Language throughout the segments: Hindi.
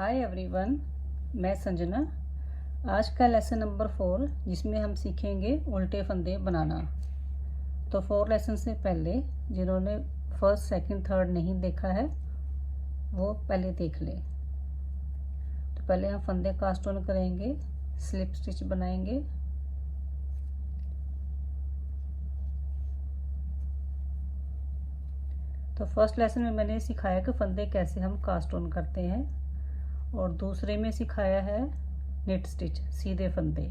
हाय एवरीवन, मैं संजना। आज का लेसन नंबर 4 जिसमें हम सीखेंगे उल्टे फंदे बनाना। तो 4 लेसन से पहले जिन्होंने फर्स्ट सेकंड थर्ड नहीं देखा है वो पहले देख ले। तो पहले हम फंदे कास्ट ऑन करेंगे, स्लिप स्टिच बनाएंगे। तो फर्स्ट लेसन में मैंने सिखाया कि फंदे कैसे हम कास्ट ऑन करते हैं, और दूसरे में सिखाया है नेट स्टिच सीधे फंदे,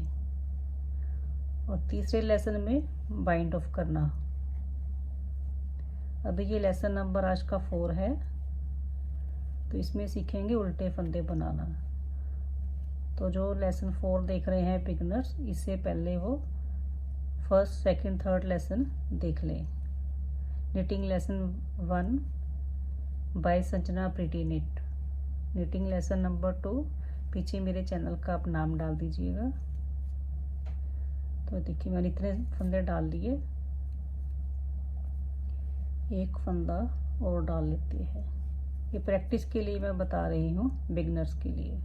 और तीसरे लेसन में बाइंड ऑफ करना। अभी ये लेसन नंबर आज का 4 है, तो इसमें सीखेंगे उल्टे फंदे बनाना। तो जो लेसन 4 देख रहे हैं बिगनर्स, इससे पहले वो फर्स्ट सेकंड थर्ड लेसन देख लें। Knitting lesson 1 by Sanjana pretty knit. Knitting lesson number 2 पीछे मेरे चैनल का आप नाम डाल दीजिएगा। तो देखिए मैंने इतने फंदे डाल लिए, एक फंदा और डाल लेते हैं। ये प्रैक्टिस के लिए मैं बता रही हूँ, बिगनर्स के लिए।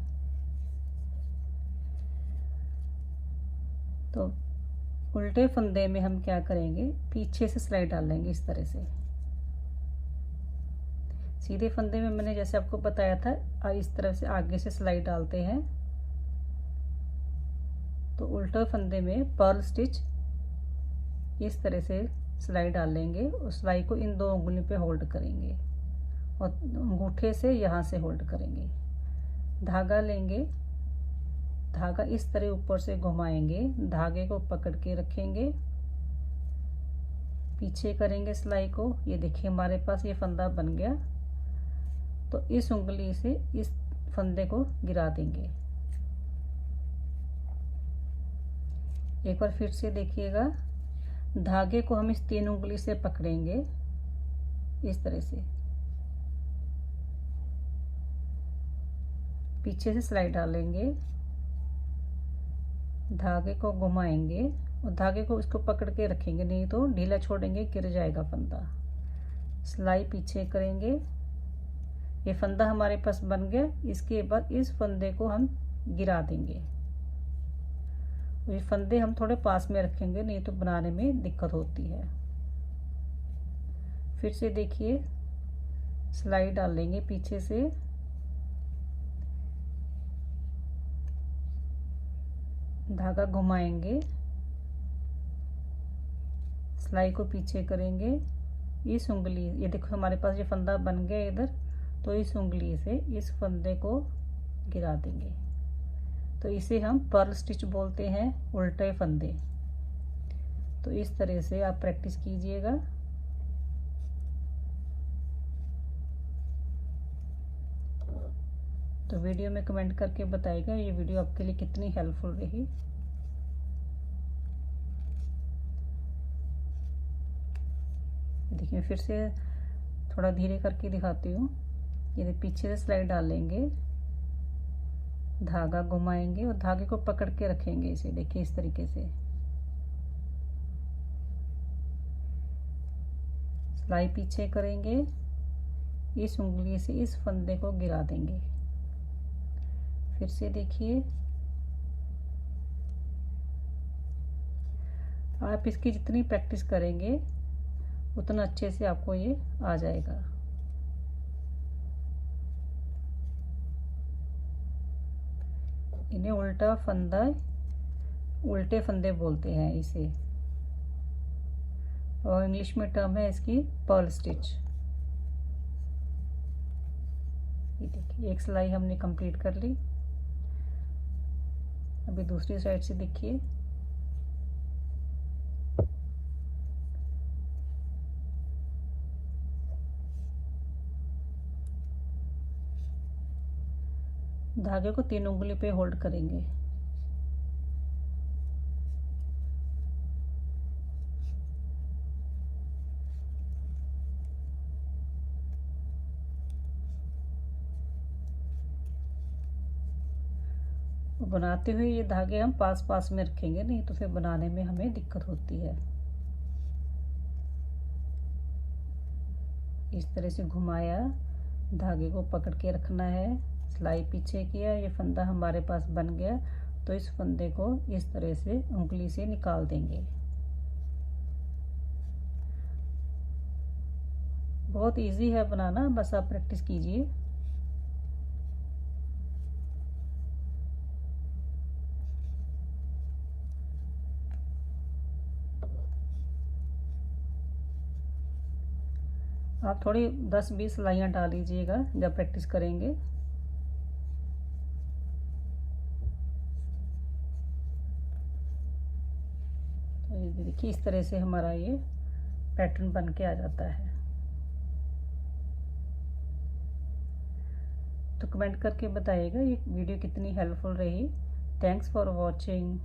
तो उल्टे फंदे में हम क्या करेंगे, पीछे से सिलाई डालेंगे इस तरह से। सीधे फंदे में मैंने जैसे आपको बताया था इस तरह से आगे से सिलाई डालते हैं। तो उल्टे फंदे में पर्ल स्टिच इस तरह से सिलाई डालेंगे, और सिलाई को इन 2 उंगलियों पे होल्ड करेंगे और अंगूठे से यहाँ से होल्ड करेंगे। धागा लेंगे, धागा इस तरह ऊपर से घुमाएंगे, धागे को पकड़ के रखेंगे, पीछे करेंगे सिलाई को। ये देखिए हमारे पास ये फंदा बन गया। तो इस उंगली से इस फंदे को गिरा देंगे। एक बार फिर से देखिएगा, धागे को हम इस 3 उंगली से पकड़ेंगे इस तरह से, पीछे से सिलाई डालेंगे, धागे को घुमाएंगे और धागे को इसको पकड़ के रखेंगे, नहीं तो ढीला छोड़ेंगे गिर जाएगा फंदा। सिलाई पीछे करेंगे। ये फंदा हमारे पास बन गया। इसके बाद इस फंदे को हम गिरा देंगे। ये फंदे हम थोड़े पास में रखेंगे, नहीं तो बनाने में दिक्कत होती है। फिर से देखिए, सिलाई डालेंगे पीछे से, धागा घुमाएंगे, सिलाई को पीछे करेंगे, इस उंगली, ये देखो हमारे पास ये फंदा बन गया इधर, तो इस उंगली से इस फंदे को गिरा देंगे। तो इसे हम पर्ल स्टिच बोलते हैं, उल्टे फंदे। तो इस तरह से आप प्रैक्टिस कीजिएगा। तो वीडियो में कमेंट करके बताइएगा ये वीडियो आपके लिए कितनी हेल्पफुल रही। देखिए फिर से थोड़ा धीरे करके दिखाती हूँ। ये पीछे से सिलाई डालेंगे, धागा घुमाएंगे और धागे को पकड़ के रखेंगे इसे, देखिए इस तरीके से। सिलाई पीछे करेंगे, इस उंगली से इस फंदे को गिरा देंगे। फिर से देखिए, आप इसकी जितनी प्रैक्टिस करेंगे उतना अच्छे से आपको ये आ जाएगा। इन्हें उल्टा फंदा, उल्टे फंदे बोलते हैं इसे, और इंग्लिश में टर्म है इसकी पर्ल स्टिच। ये देखिए एक सिलाई हमने कंप्लीट कर ली। अभी दूसरी साइड से देखिए, धागे को 3 उंगली पे होल्ड करेंगे। बनाते हुए ये धागे हम पास पास में रखेंगे, नहीं तो फिर बनाने में हमें दिक्कत होती है। इस तरह से घुमाया, धागे को पकड़ के रखना है, सिलाई पीछे किया, ये फंदा हमारे पास बन गया। तो इस फंदे को इस तरह से उंगली से निकाल देंगे। बहुत इजी है बनाना, बस आप प्रैक्टिस कीजिए। आप थोड़ी 10-20 सिलाइयाँ डाल लीजिएगा जब प्रैक्टिस करेंगे। तो ये देखिए इस तरह से हमारा ये पैटर्न बन के आ जाता है। तो कमेंट करके बताइएगा ये वीडियो कितनी हेल्पफुल रही। Thanks for watching.